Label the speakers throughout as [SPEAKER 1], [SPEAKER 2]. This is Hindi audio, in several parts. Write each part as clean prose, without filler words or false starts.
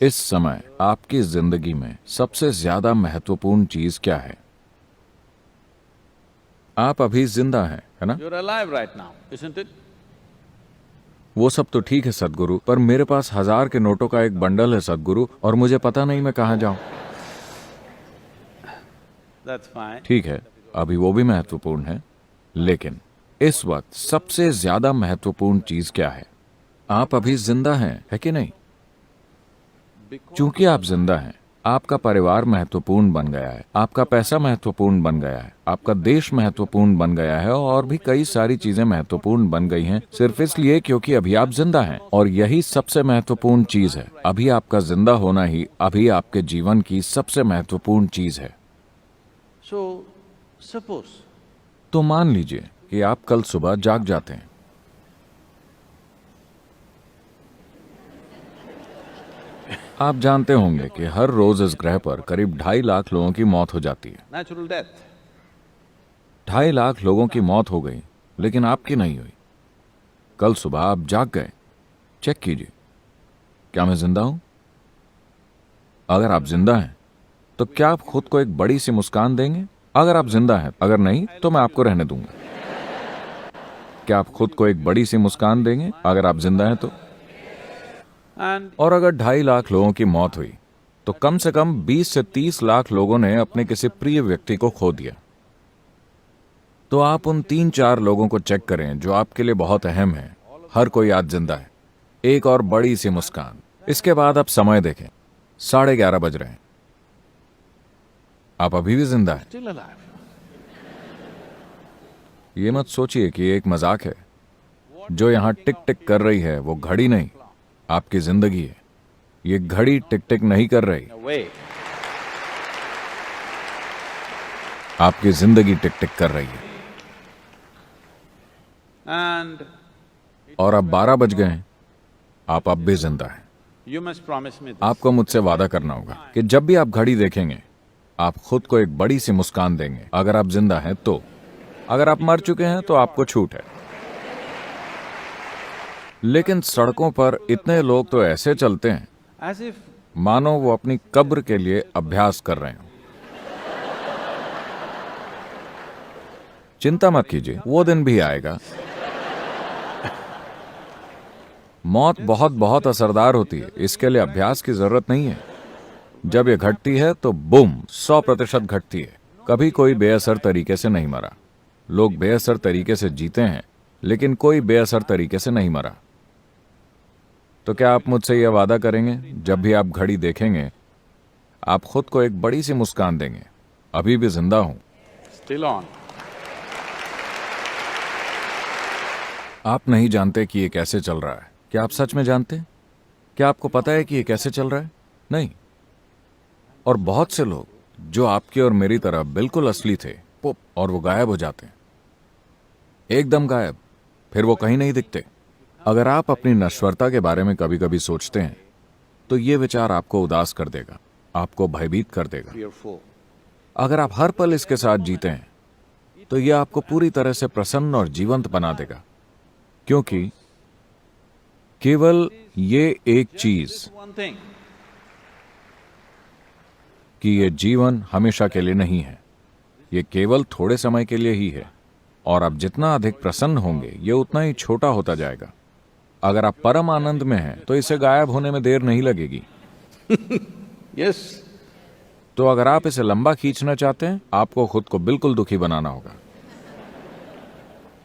[SPEAKER 1] इस समय आपकी जिंदगी में सबसे ज्यादा महत्वपूर्ण चीज क्या है? आप अभी जिंदा हैं, है ना?
[SPEAKER 2] You're alive right now, isn't it?
[SPEAKER 1] वो सब तो ठीक है सदगुरु, पर मेरे पास 1000 के नोटों का एक बंडल है सदगुरु, और मुझे पता नहीं मैं कहाँ जाऊं।
[SPEAKER 2] That's fine.
[SPEAKER 1] ठीक है, अभी वो भी महत्वपूर्ण है, लेकिन इस वक्त सबसे ज्यादा महत्वपूर्ण चीज क्या है? आप अभी जिंदा हैं, है कि नहीं? चूंकि आप जिंदा हैं, आपका परिवार महत्वपूर्ण बन गया है, आपका पैसा महत्वपूर्ण बन गया है, आपका देश महत्वपूर्ण बन गया है, और भी कई सारी चीजें महत्वपूर्ण बन गई हैं, सिर्फ इसलिए क्योंकि अभी आप जिंदा हैं। और यही सबसे महत्वपूर्ण चीज है। अभी आपका जिंदा होना ही अभी आपके जीवन की सबसे महत्वपूर्ण चीज है।
[SPEAKER 2] So, suppose
[SPEAKER 1] तो मान लीजिए कि आप कल सुबह जाग जाते हैं। आप जानते होंगे कि हर रोज इस ग्रह पर करीब 2.5 लाख लोगों की मौत हो जाती है।
[SPEAKER 2] natural death.
[SPEAKER 1] 2.5 लाख लोगों की मौत हो गई, लेकिन आपकी नहीं हुई। कल सुबह आप जाग गए। चेक कीजिए, क्या मैं जिंदा हूं? अगर आप जिंदा हैं, तो क्या आप खुद को एक बड़ी सी मुस्कान देंगे? अगर आप जिंदा हैं, अगर नहीं तो मैं आपको रहने दूंगा। क्या आप खुद को एक बड़ी सी मुस्कान देंगे अगर आप जिंदा हैं तो?
[SPEAKER 2] And
[SPEAKER 1] और अगर 2.5 लाख लोगों की मौत हुई, तो कम से कम 20 से 30 लाख लोगों ने अपने किसी प्रिय व्यक्ति को खो दिया। तो आप उन 3-4 लोगों को चेक करें जो आपके लिए बहुत अहम है। हर कोई आज जिंदा है। एक और बड़ी सी मुस्कान। इसके बाद आप समय देखें, 11:30 बज रहे हैं। आप अभी भी जिंदा हैं।
[SPEAKER 2] still alive.
[SPEAKER 1] ये मत सोचिए कि ये एक मजाक है। जो यहां टिक टिक कर रही है वो घड़ी नहीं, आपकी जिंदगी है। ये घड़ी टिक टिक नहीं कर रही,
[SPEAKER 2] Away.
[SPEAKER 1] आपकी जिंदगी टिक टिक कर रही है।
[SPEAKER 2] And
[SPEAKER 1] और अब 12 बज गए हैं, आप अब भी जिंदा हैं।
[SPEAKER 2] you must promise me this.
[SPEAKER 1] आपको मुझसे वादा करना होगा कि जब भी आप घड़ी देखेंगे, आप खुद को एक बड़ी सी मुस्कान देंगे। अगर आप जिंदा हैं तो। अगर आप मर चुके हैं तो आपको छूट है। लेकिन सड़कों पर इतने लोग तो ऐसे चलते हैं
[SPEAKER 2] As if
[SPEAKER 1] मानो वो अपनी कब्र के लिए अभ्यास कर रहे हो। चिंता मत कीजिए, वो दिन भी आएगा। मौत बहुत बहुत असरदार होती है, इसके लिए अभ्यास की जरूरत नहीं है। जब ये घटती है तो बूम, 100% घटती है। कभी कोई बेअसर तरीके से नहीं मरा। लोग बेअसर तरीके से जीते हैं, लेकिन कोई बेअसर तरीके से नहीं मरा। तो क्या आप मुझसे यह वादा करेंगे, जब भी आप घड़ी देखेंगे, आप खुद को एक बड़ी सी मुस्कान देंगे? अभी भी जिंदा हूं।
[SPEAKER 2] still on.
[SPEAKER 1] आप नहीं जानते कि ये कैसे चल रहा है। क्या आप सच में जानते हैं? क्या आपको पता है कि ये कैसे चल रहा है? नहीं। और बहुत से लोग जो आपकी और मेरी तरह बिल्कुल असली थे, और वो गायब हो जाते हैं, एकदम गायब, फिर वो कहीं नहीं दिखते। अगर आप अपनी नश्वरता के बारे में कभी कभी सोचते हैं, तो ये विचार आपको उदास कर देगा, आपको भयभीत कर देगा।
[SPEAKER 2] Fearful.
[SPEAKER 1] अगर आप हर पल इसके साथ जीते हैं, तो ये आपको पूरी तरह से प्रसन्न और जीवंत बना देगा। क्योंकि केवल ये एक चीज
[SPEAKER 2] One thing.
[SPEAKER 1] कि ये जीवन हमेशा के लिए नहीं है, ये केवल थोड़े समय के लिए ही है। और आप जितना अधिक प्रसन्न होंगे, ये उतना ही छोटा होता जाएगा। अगर आप परम आनंद में हैं, तो इसे गायब होने में देर नहीं लगेगी।
[SPEAKER 2] Yes.
[SPEAKER 1] तो अगर आप इसे लंबा खींचना चाहते हैं, आपको खुद को बिल्कुल दुखी बनाना होगा,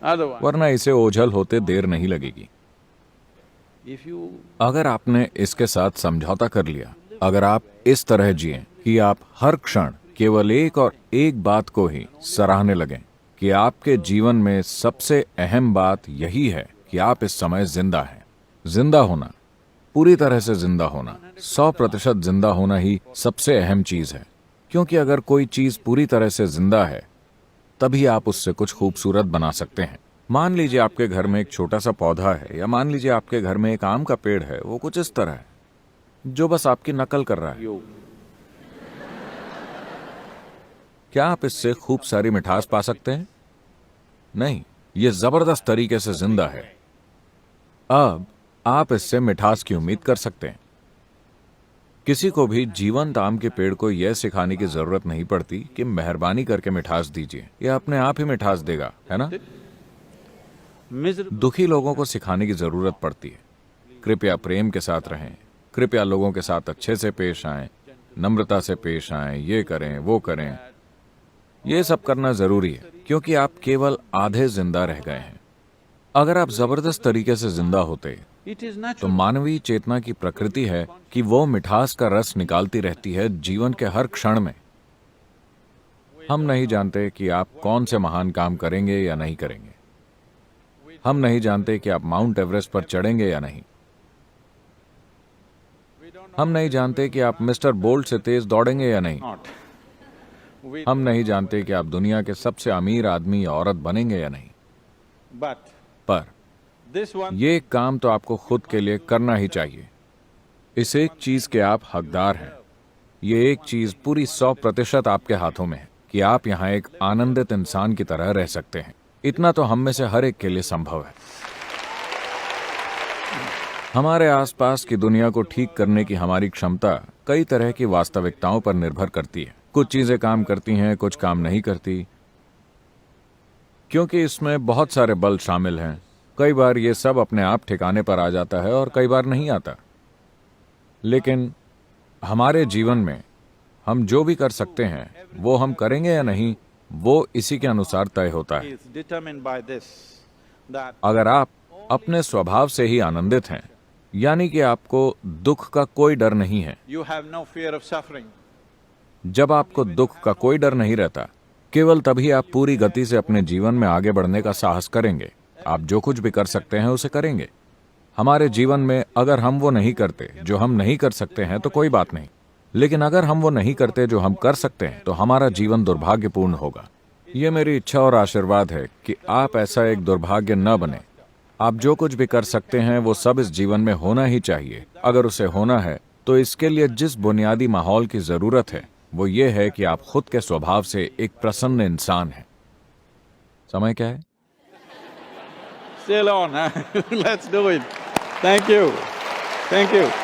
[SPEAKER 2] Otherwise,
[SPEAKER 1] वरना इसे ओझल होते देर नहीं लगेगी।
[SPEAKER 2] if you
[SPEAKER 1] अगर आपने इसके साथ समझौता कर लिया, अगर आप इस तरह जिएं कि आप हर क्षण केवल एक और एक बात को ही सराहने लगें, कि आपके जीवन में सबसे अहम बात यही है कि आप इस समय जिंदा हैं। जिंदा होना, पूरी तरह से जिंदा होना, 100% जिंदा होना ही सबसे अहम चीज है। क्योंकि अगर कोई चीज पूरी तरह से जिंदा है, तभी आप उससे कुछ खूबसूरत बना सकते हैं। मान लीजिए आपके घर में एक छोटा सा पौधा है, या मान लीजिए आपके घर में एक आम का पेड़ है। वो कुछ इस तरह है, जो बस आपकी नकल कर रहा है।
[SPEAKER 2] you
[SPEAKER 1] क्या आप इससे खूब सारी मिठास पा सकते हैं? नहीं, ये जबरदस्त तरीके से जिंदा है। अब आप इससे मिठास की उम्मीद कर सकते हैं। किसी को भी जीवंत आम के पेड़ को यह सिखाने की जरूरत नहीं पड़ती कि मेहरबानी करके मिठास दीजिए, यह अपने आप ही मिठास देगा, है ना?
[SPEAKER 2] Miserable.
[SPEAKER 1] दुखी लोगों को सिखाने की जरूरत पड़ती है। कृपया प्रेम के साथ रहें, कृपया लोगों के साथ अच्छे से पेश आएं, नम्रता से पेश आएं, ये करें वो करें। ये सब करना जरूरी है क्योंकि आप केवल आधे जिंदा रह गए हैं। अगर आप जबरदस्त तरीके से जिंदा होते
[SPEAKER 2] It is
[SPEAKER 1] तो
[SPEAKER 2] natural.
[SPEAKER 1] मानवीय चेतना की प्रकृति है कि वो मिठास का रस निकालती रहती है जीवन के हर क्षण में। हम नहीं जानते कि आप कौन से महान काम करेंगे या नहीं करेंगे। हम नहीं जानते कि आप माउंट एवरेस्ट पर चढ़ेंगे या नहीं। हम नहीं जानते कि आप मिस्टर बोल्ट से तेज दौड़ेंगे या नहीं।
[SPEAKER 2] Not. We,
[SPEAKER 1] हम नहीं जानते कि आप दुनिया के सबसे अमीर आदमी या औरत बनेंगे या नहीं।
[SPEAKER 2] but
[SPEAKER 1] पर
[SPEAKER 2] this one,
[SPEAKER 1] ये काम तो आपको खुद के लिए करना ही चाहिए। इस एक चीज के आप हकदार हैं। ये एक चीज पूरी 100% आपके हाथों में है कि आप यहाँ एक आनंदित इंसान की तरह रह सकते हैं। इतना तो हम में से हर एक के लिए संभव है। हमारे आसपास की दुनिया को ठीक करने की हमारी क्षमता कई तरह की वास्तविकताओं पर निर्भर करती है। कुछ चीजें काम करती हैं, कुछ काम नहीं करती, क्योंकि इसमें बहुत सारे बल शामिल हैं। कई बार ये सब अपने आप ठिकाने पर आ जाता है और कई बार नहीं आता। लेकिन हमारे जीवन में हम जो भी कर सकते हैं वो हम करेंगे या नहीं, वो इसी के अनुसार तय होता है।
[SPEAKER 2] is determined by this, that
[SPEAKER 1] अगर आप अपने स्वभाव से ही आनंदित हैं, यानी कि आपको दुख का कोई डर नहीं है,
[SPEAKER 2] you have no fear of suffering.
[SPEAKER 1] जब आपको दुख का कोई डर नहीं रहता, केवल तभी आप पूरी गति से अपने जीवन में आगे बढ़ने का साहस करेंगे। आप जो कुछ भी कर सकते हैं उसे करेंगे। हमारे जीवन में अगर हम वो नहीं करते जो हम नहीं कर सकते हैं तो कोई बात नहीं, लेकिन अगर हम वो नहीं करते जो हम कर सकते हैं तो हमारा जीवन दुर्भाग्यपूर्ण होगा। ये मेरी इच्छा और आशीर्वाद है कि आप ऐसा एक दुर्भाग्य न बने। आप जो कुछ भी कर सकते हैं वो सब इस जीवन में होना ही चाहिए। अगर उसे होना है तो इसके लिए जिस बुनियादी माहौल की जरूरत है वो ये है कि आप खुद के स्वभाव से एक प्रसन्न इंसान हैं। समय क्या है?
[SPEAKER 2] Still on, huh? Let's do it. Thank you. Thank you.